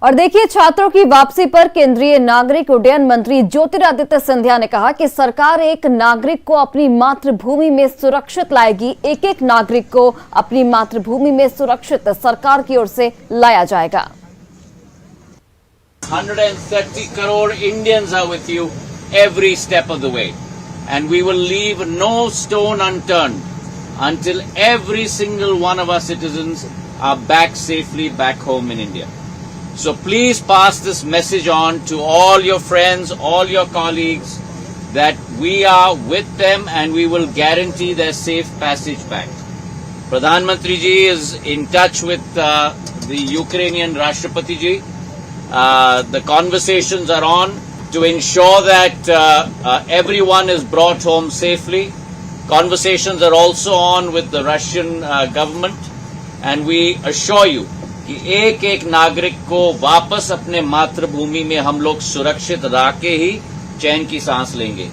और देखिए, छात्रों की वापसी पर केंद्रीय नागरिक उड्डयन मंत्री ज्योतिरादित्य सिंधिया ने कहा कि सरकार एक नागरिक को अपनी मातृभूमि में सुरक्षित लाएगी। एक एक नागरिक को अपनी मातृभूमि में सुरक्षित सरकार की ओर से लाया जाएगा। 130 crore Indians are with you every step of the way, and we will leave no stone unturned until every single one of our citizens are back safely back home in India. So please pass this message on to all your friends, all your colleagues, that we are with them and we will guarantee their safe passage back. Pradhan Mantri ji is in touch with the Ukrainian Rashtrapati ji. The conversations are on to ensure that everyone is brought home safely. Conversations are also on with the Russian government, and we assure you कि एक एक नागरिक को वापस अपने मातृभूमि में हम लोग सुरक्षित रह के ही चैन की सांस लेंगे।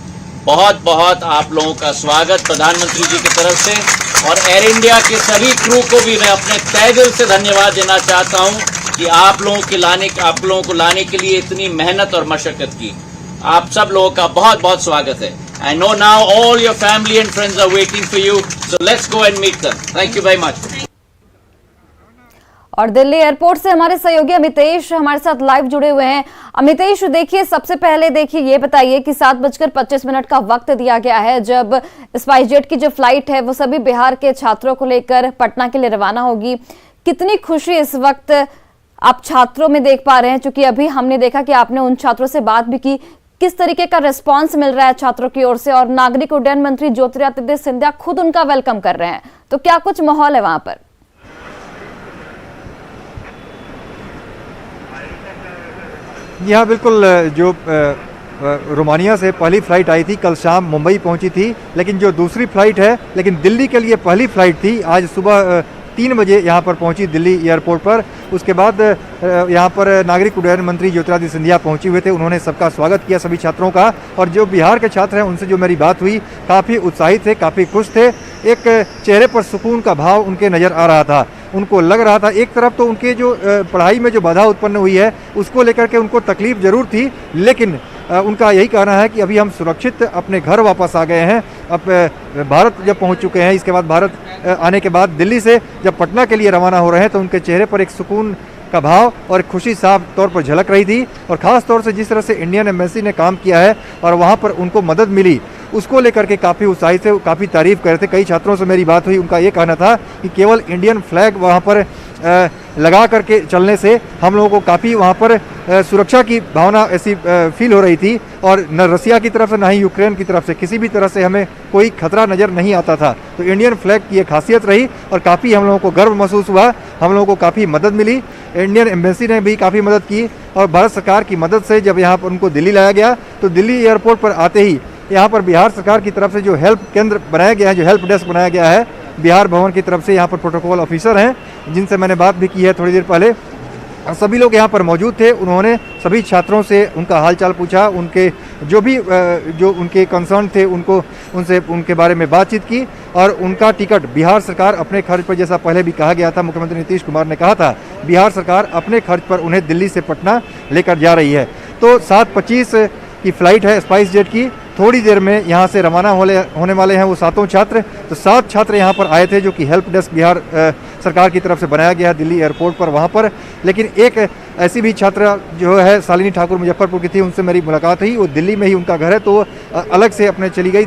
बहुत बहुत आप लोगों का स्वागत प्रधानमंत्री जी की तरफ से, और एयर इंडिया के सभी क्रू को भी मैं अपने तहे दिल से धन्यवाद देना चाहता हूं कि आप लोगों को लाने के लिए इतनी मेहनत और मशक्कत की। आप सब लोगों का बहुत बहुत स्वागत है। I know now all your family and friends are waiting for you, so let's go and meet them. Thank you very much. और दिल्ली एयरपोर्ट से हमारे सहयोगी अमितेश हमारे साथ लाइव जुड़े हुए हैं। अमितेश, देखिए, सबसे पहले देखिए ये बताइए कि 7:25 का वक्त दिया गया है जब स्पाइसजेट की जो फ्लाइट है वो सभी बिहार के छात्रों को लेकर पटना के लिए रवाना होगी। कितनी खुशी इस वक्त आप छात्रों में देख पा रहे हैं, क्योंकि अभी हमने देखा कि आपने उन छात्रों से बात भी की। किस तरीके का रिस्पांस मिल रहा है छात्रों की ओर से, और नागरिक उड्डयन मंत्री ज्योतिरादित्य सिंधिया खुद उनका वेलकम कर रहे हैं, तो क्या कुछ माहौल है वहां पर? जी हाँ, बिल्कुल। जो रोमानिया से पहली फ़्लाइट आई थी, कल शाम मुंबई पहुंची थी, लेकिन जो दूसरी फ़्लाइट है, लेकिन दिल्ली के लिए पहली फ़्लाइट थी, आज सुबह 3 बजे यहाँ पर पहुंची दिल्ली एयरपोर्ट पर। उसके बाद यहाँ पर नागरिक उड्डयन मंत्री ज्योतिरादित्य सिंधिया पहुंचे हुए थे। उन्होंने सबका स्वागत किया, सभी छात्रों का। और जो बिहार के छात्र हैं उनसे जो मेरी बात हुई, काफ़ी उत्साहित थे, काफ़ी खुश थे। एक चेहरे पर सुकून का भाव उनके नज़र आ रहा था। उनको लग रहा था, एक तरफ तो उनके जो पढ़ाई में जो बाधा उत्पन्न हुई है उसको लेकर के उनको तकलीफ जरूर थी, लेकिन उनका यही कहना है कि अभी हम सुरक्षित अपने घर वापस आ गए हैं। अब भारत जब पहुंच चुके हैं, इसके बाद भारत आने के बाद दिल्ली से जब पटना के लिए रवाना हो रहे हैं, तो उनके चेहरे पर एक सुकून का भाव और खुशी साफ तौर पर झलक रही थी। और ख़ास तौर से जिस तरह से इंडियन एम्बेसी ने काम किया है और वहाँ पर उनको मदद मिली, उसको लेकर के काफ़ी उत्साहित थे, काफ़ी तारीफ़ कर रहे थे। कई छात्रों से मेरी बात हुई, उनका ये कहना था कि केवल इंडियन फ्लैग वहाँ पर लगा करके चलने से हम लोगों को काफ़ी वहाँ पर सुरक्षा की भावना ऐसी फील हो रही थी, और न रसिया की तरफ से न ही यूक्रेन की तरफ से किसी भी तरह से हमें कोई खतरा नज़र नहीं आता था। तो इंडियन फ्लैग की एक खासियत रही और काफ़ी हम लोगों को गर्व महसूस हुआ। हम लोगों को काफ़ी मदद मिली, इंडियन एम्बेसी ने भी काफ़ी मदद की, और भारत सरकार की मदद से जब यहाँ पर उनको दिल्ली लाया गया, तो दिल्ली एयरपोर्ट पर आते ही यहाँ पर बिहार सरकार की तरफ से जो हेल्प केंद्र बनाया गया है, जो हेल्प डेस्क बनाया गया है बिहार भवन की तरफ से, यहाँ पर प्रोटोकॉल ऑफिसर हैं जिनसे मैंने बात भी की है थोड़ी देर पहले, सभी लोग यहाँ पर मौजूद थे। उन्होंने सभी छात्रों से उनका हालचाल पूछा, उनके जो उनके कंसर्न थे उनसे उनके बारे में बातचीत की, और उनका टिकट बिहार सरकार अपने खर्च पर, जैसा पहले भी कहा गया था, मुख्यमंत्री नीतीश कुमार ने कहा था, बिहार सरकार अपने खर्च पर उन्हें दिल्ली से पटना लेकर जा रही है। तो 7:25 की फ़्लाइट है स्पाइस जेट की। थोड़ी देर में यहाँ से रवाना होने वाले हैं वो 7 छात्र। तो 7 छात्र यहाँ पर आए थे, जो कि हेल्प डेस्क बिहार सरकार की तरफ से बनाया गया दिल्ली एयरपोर्ट पर वहाँ पर। लेकिन एक ऐसी भी छात्रा जो है शालिनी ठाकुर मुजफ्फरपुर की थी, उनसे मेरी मुलाकात हुई। वो दिल्ली में ही उनका घर है, तो अलग से अपने चली गई,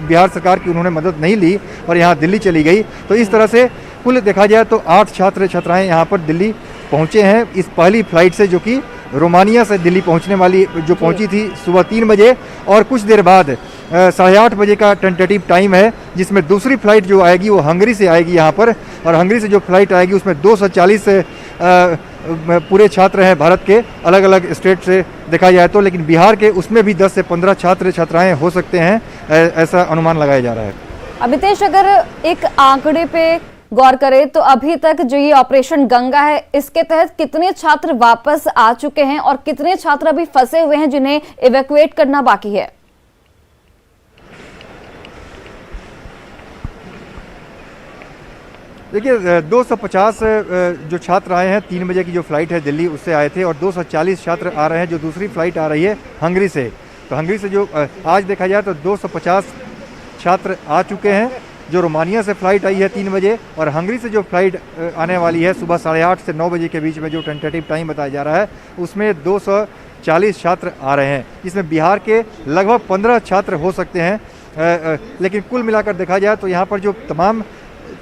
बिहार सरकार की उन्होंने मदद नहीं ली और यहाँ दिल्ली चली गई। तो इस तरह से कुल देखा जाए तो 8 छात्र छात्राएँ यहाँ पर दिल्ली पहुँचे हैं इस पहली फ़्लाइट से, जो कि रोमानिया से दिल्ली पहुंचने वाली जो पहुंची थी सुबह 3 बजे। और कुछ देर बाद 8:30 बजे का टेंटेटिव टाइम है, जिसमें दूसरी फ़्लाइट जो आएगी वो हंगरी से आएगी यहाँ पर। और हंगरी से जो फ़्लाइट आएगी उसमें 240 पूरे छात्र हैं भारत के, अलग अलग स्टेट से देखा जाए तो, लेकिन बिहार के उसमें भी 10 से 15 छात्र छात्राएँ हो सकते हैं, ऐसा अनुमान लगाया जा रहा है। अमितेश, अगर एक आंकड़े पे गौर करें तो अभी तक जो ये ऑपरेशन गंगा है, इसके तहत कितने छात्र वापस आ चुके हैं और कितने छात्र अभी फंसे हुए हैं जिन्हें इवैक्यूएट करना बाकी है? देखिए 250 जो छात्र आए हैं, 3 बजे की जो फ़्लाइट है दिल्ली उससे आए थे, और 240 छात्र आ रहे हैं जो दूसरी फ़्लाइट आ रही है हंगरी से। तो हंगरी से जो आज देखा जाए तो 250 छात्र आ चुके हैं। जो रोमानिया से फ़्लाइट आई है 3 बजे, और हंगरी से जो फ़्लाइट आने वाली है सुबह 8:30 से 9 बजे के बीच में, जो टेंटेटिव टाइम बताया जा रहा है, उसमें 240 छात्र आ रहे हैं। इसमें बिहार के लगभग 15 छात्र हो सकते हैं। लेकिन कुल मिलाकर देखा जाए तो यहाँ पर जो तमाम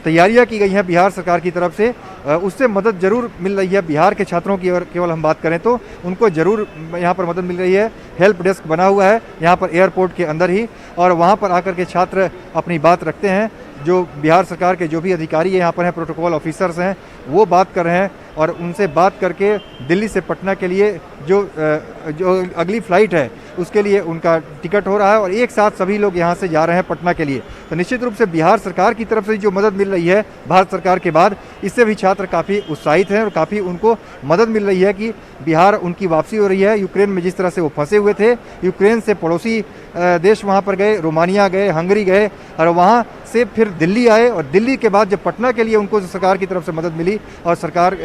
तैयारियां की गई हैं बिहार सरकार की तरफ से, उससे मदद ज़रूर मिल रही है। बिहार के छात्रों की अगर केवल हम बात करें तो उनको ज़रूर यहाँ पर मदद मिल रही है। हेल्प डेस्क बना हुआ है यहाँ पर एयरपोर्ट के अंदर ही, और वहाँ पर आकर के छात्र अपनी बात रखते हैं। जो बिहार सरकार के जो भी अधिकारी यहाँ पर हैं, प्रोटोकॉल ऑफिसर्स हैं, वो बात कर रहे हैं, और उनसे बात करके दिल्ली से पटना के लिए जो अगली फ़्लाइट है उसके लिए उनका टिकट हो रहा है, और एक साथ सभी लोग यहाँ से जा रहे हैं पटना के लिए। तो निश्चित रूप से बिहार सरकार की तरफ से जो मदद मिल रही है भारत सरकार के बाद, इससे भी छात्र काफ़ी उत्साहित हैं और काफ़ी उनको मदद मिल रही है कि बिहार उनकी वापसी हो रही है। यूक्रेन में जिस तरह से वो फंसे हुए थे, यूक्रेन से पड़ोसी देश वहाँ पर गए, रोमानिया गए, हंगरी गए, और वहाँ से फिर दिल्ली आए, और दिल्ली के बाद जब पटना के लिए उनको सरकार की तरफ से मदद मिली, और सरकार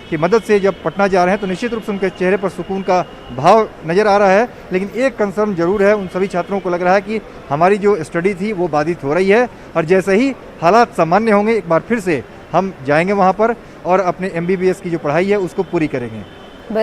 की मदद से जब पटना जा रहे हैं, तो निश्चित रूप से उनके चेहरे पर सुकून का भाव नज़र आ रहा है। लेकिन एक कंसर्न जरूर है, उन सभी छात्रों को लग रहा है कि हमारी जो स्टडी थी वो बाधित हो रही है, और जैसे ही हालात सामान्य होंगे एक बार फिर से हम जाएंगे वहाँ पर और अपने MBBS की जो पढ़ाई है उसको पूरी करेंगे।